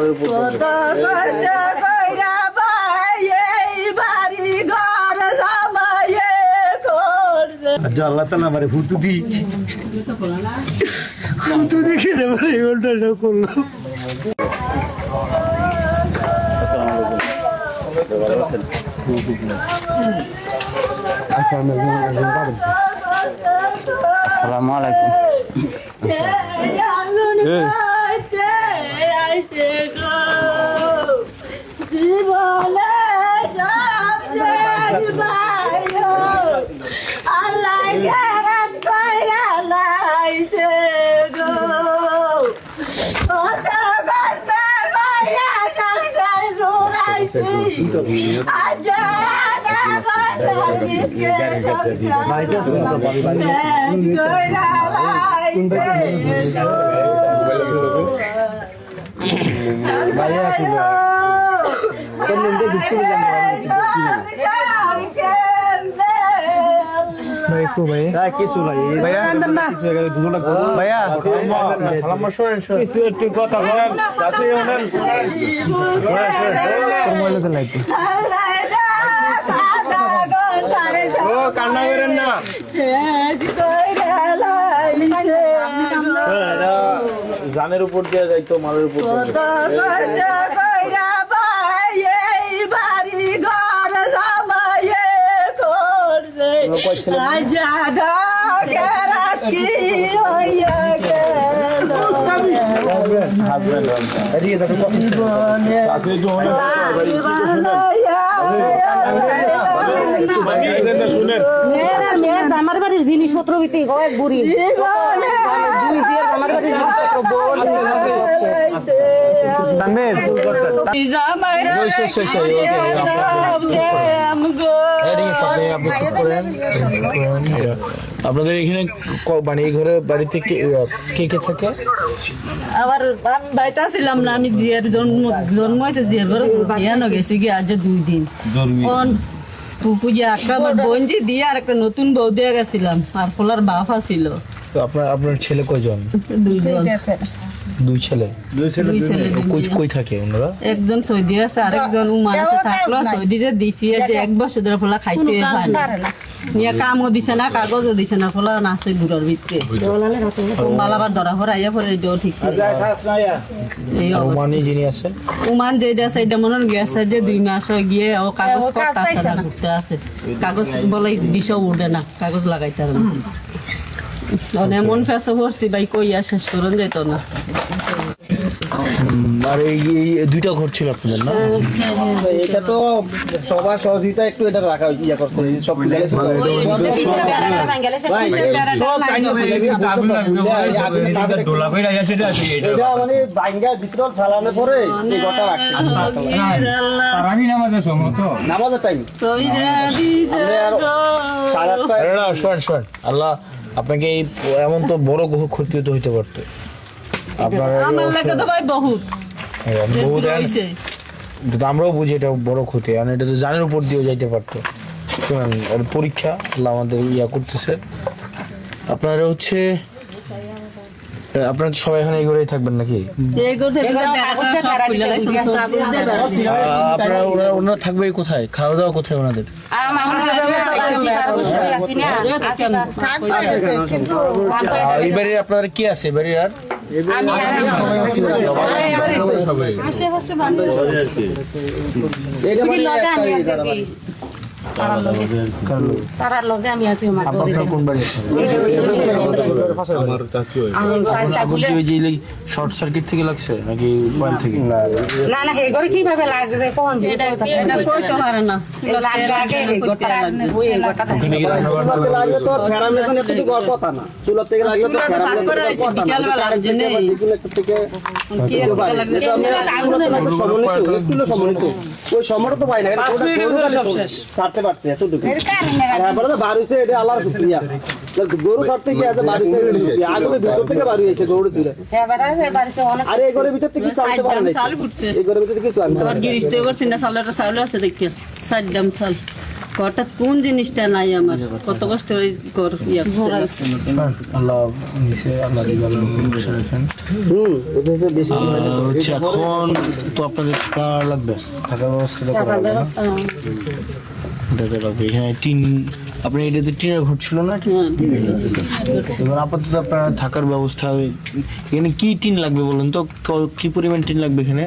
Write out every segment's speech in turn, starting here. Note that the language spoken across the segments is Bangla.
মালের উপর আল্লাহ তালা আমার হুতু দি খেলে আমার এই ঘন্টাটা করলো। আসসালামু আলাইকুম। কিছু নাই ভাইয়া, ভাইয়া একটু কথা বলেন। কান্না করেন না, জানের উপর দিয়ে যাইতো মালের উপর আমার বাড়ির জিনিসপত্র ভিত্তিক এক বুড়ি আমার বাড়ির আপনাদের এখানে মানে এই ঘরে বাড়িতে কে কে থাকে? আবার বাইটা ছিলাম না, আমি জিয়ার জন্ম হয়েছে জিয়ার ঘরে বিয়ানো গেছি কি আজ 2 দিন পুজা একটা আমার বোনজি দিয়ে আর একটা নতুন বউ দিয়ে গেছিলাম আর ফলার বাফা ছিল। তো আপনার ছেলে কয়জন? 2 ছেলে। কই থাকে ওনারা? একজন সৌদি আছে আর একজন উমান আছে, থাকলো সৌদি যে দিছি যে 1 বছর ধরে ফলা খাইতে নিয়ে কামও দিছে না, কাগজও দিছে না, ফলা নাচে ঘুরার ভিতরে মালাবার ধরা হরাইয়া পরে এটাও ঠিক উমান যেটা আছে এটা মনে গেছে যে 2 মাস গিয়ে ও কাগজ করতে না ঘুরতে আছে, কাগজ বলে বিষও উঠে না, কাগজ লাগাইতে না এমন ফেসে পড়ছি ভাই কইয়া শেষ করুন যেত না। আর এই 2টা ঘর ছিল আপনাদের না? এটা তো সবার সহযোগিতা একটু এটা রাখা ইয়া করছে সব মানে বাইঙ্গা ভিতর ফেলানোর পরে নামাজের টাইম শোন আল্লাহ আপনাকে এই এমন তো বড় ক্ষতি হইতে পারতো আপনার। আমরাও বুঝি এটা বড় ক্ষতি, কারণ এটা তো জানের উপর দিয়ে যাইতে পারতো। শুনেন ওর পরীক্ষা আল্লাহ আমাদের ইয়া করতেছে। আপনারা হচ্ছে আপনারা সবাই এখানে এই ঘরেই থাকবেন নাকি? আপনারা ওনারা থাকবে কোথায়? খাওয়া দাওয়া কোথায় ওনাদের? এই বাড়ির আপনার কি আছে বাড়ির? আর তারার লগে আমি আছি। শর্ট সার্কিট থেকে লাগছে নাকি মোবাইল থেকে? না না এই ঘরে কিভাবে লাগছে কোন এটা কইতে পারে না লাগে এই গোটা ওই গোটা লাগলে তো ফেরামেশন এত তো কথা না, চুলা থেকে লাগলে তো ফেরামেশন বিকেল বেলা জেনে একটা থেকে কি লাগছে সমন্বিত ওই সময়টা তো পাই না, 5 মিনিটের সব শেষ ছাড়তে পারছে এতটুকু। আর বলে বার হইছে এটা আল্লাহর শুকরিয়া, গরু ছাড়তে গিয়ে আছে বার হইছে আগে ভিতর থেকে বার হইছে গরু ছিল। আর এই ঘরের ভিতর থেকে চালতে পারে না, এই ঘরের ভিতর থেকে চাল আবার গিরিস্তে করছিনা চালটা চাল আছে দেখি সাইড দাম চাল ঘরটা কোন জিনিসটা নাই আমার কত কষ্ট করে ঘর ইয়া করছে। আল্লাহ নিচে আল্লাহ দিবে, আল্লাহ পরিবেশে রাখেন। হচ্ছে এখন তো আপনাদের থাকা লাগবে, থাকার ব্যবস্থাটা করা লাগবে না? এটাতে লাগবে। এখানে টিন, আপনি এটাতে টিনের ঘর ছিল না? হ্যাঁ, ঠিক আছে। এবার আপাতত আপনার থাকার ব্যবস্থা, এখানে কি টিন লাগবে বলুন তো, কি পরিমাণ টিন লাগবে এখানে?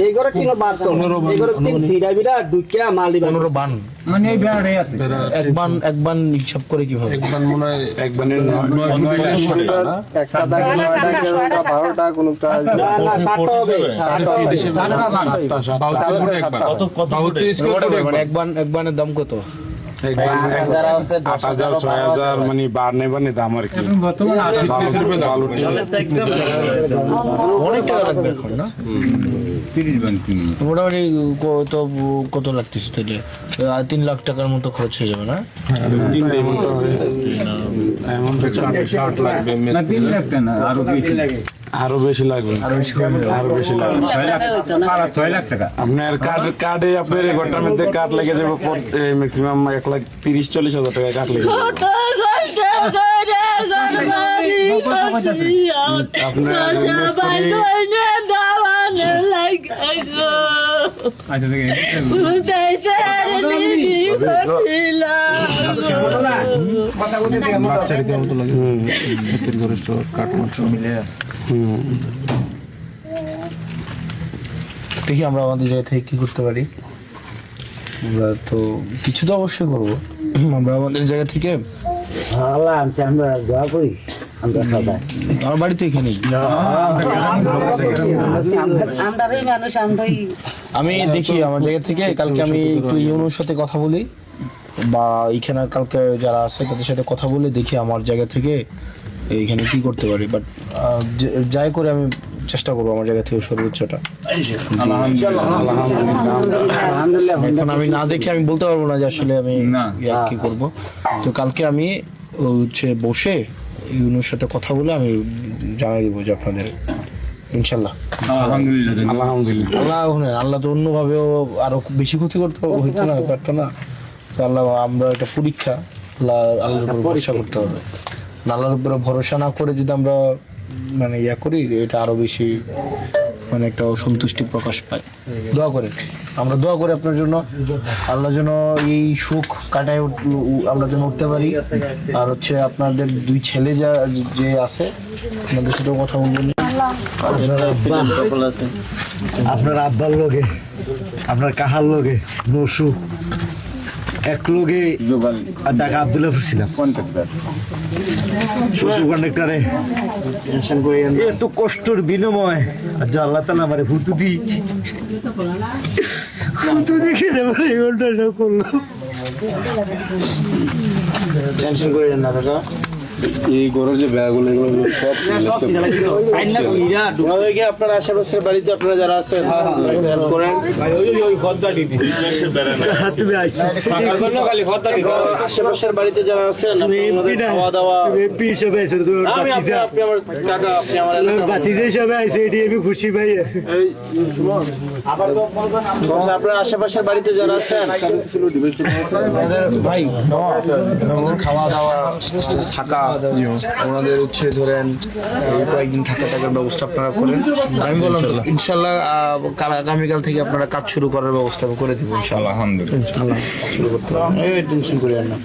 এই ঘরে টিন বাদ তো, এই ঘরে টিন সিডা বিডা ঢুকিয়া মাল দিবা। 15 বান মানে এই বেড়াই আছে এক বান হিসাব করে কি হবে? একবার মনে হয় একবারের 9টা একটা দাগে 9টা কেউটা 12টা কোনটা না না 60 হবে 60 হবে। এক বানের দাম কত? 8,000 6,000 মানে বার নেই দাম আর কি। অনেক টাকা লাগবে এখন না? মোটামুটি কত লাগতেছে তাহলে? 3 লাখ টাকার মতো খরচ হয়ে যাবে না? আরো বেশি লাগবে, আরো বেশি লাগবে। আপনার কার্ডে আপনার এই ঘরটার মধ্যে কার্ড লেগে যাবে ম্যাক্সিমাম 1,30,40,000 টাকা কার্ড লেগে যাবে। দেখি আমরা আমাদের জায়গা থেকে কি করতে পারি। আমরা তো কিছু তো অবশ্যই করবো। আমরা আমাদের জায়গা থেকে আমার বাড়ি তো এখানেই। আমরাই মানুষ, আমরাই আমি দেখি আমার জায়গা থেকে কালকে আমি একটু ইউনোর সাথে কথা বলি, বা এখানে কালকে যারা আছে তাদের সাথে কথা বলে দেখি আমার জায়গা থেকে এইখানে কি করতে পারি। বাট যাই করে আমি চেষ্টা করবো আমার জায়গা থেকে সর্বোচ্চটা। এখন আমি না দেখে আমি বলতে পারবো না যে আসলে আমি কি করব। তো কালকে আমি হচ্ছে বসে ইউনোর সাথে কথা বলে আমি জানাই দেবো যে আপনাদের ইনশাল্লাহ। আল্লাহ তো অন্যভাবেও আরো বেশি ক্ষতি করতে হইতো না, পারতো না। তো আল্লাহ, আমরা একটা পরীক্ষা, আল্লাহর উপর ভরসা করতে হবে। আল্লাহর উপরে ভরসা না করে যদি আমরা মানে করি, এটা আরো বেশি মানে একটা অসন্তুষ্টি প্রকাশ পায়। দোয়া করেন, আমরা দোয়া করি আপনার জন্য, আল্লাহ যেন এই সুখ কাটায় আমরা যেন উঠতে পারি। আর হচ্ছে আপনাদের 2 ছেলে যে আছে আপনাদের সাথে কথা বলবেন। আপনার আব্বার লগে, আপনার কাহার লগে নসু এক লগে ঢাকা আব্দুল্লাহ ছিলাম কন্ডাক্টরে। এত কষ্টর বিনিময় আল্লাহ তাআলা আমারে ফুটু খেলে আমার এই ঘন্টাটা করলো। টেনশন করেন না দাদা, এই ঘরের যে ব্যাগগুলো এগুলো আপনার আশেপাশের বাড়িতে আপনারা যারা আছেন হেল্প করেন। তুমি আইসো আশেপাশের বাড়িতে যারা আছেন খাওয়া দাওয়া, এমপি হিসেবে আইসো, তুমি আপনি আমার কাকা, আপনি আমার বাতিজা হিসেবে আইসো, এটি আমি খুশি ভাই। আপনার আশেপাশের বাড়িতে যারা আছেন ভাই, খাওয়া দাওয়া থাকা, ওনাদের হচ্ছে ধরেন কয়েকদিন থাকার ব্যবস্থা আপনারা করেন। আমি বললাম তো ইনশাল্লাহ আগামীকাল থেকে আপনারা কাজ শুরু করার ব্যবস্থা করে দিব ইনশাল্লাহ। আলহামদুলিল্লাহ শুরু করতে হবে, টেনশন করি না।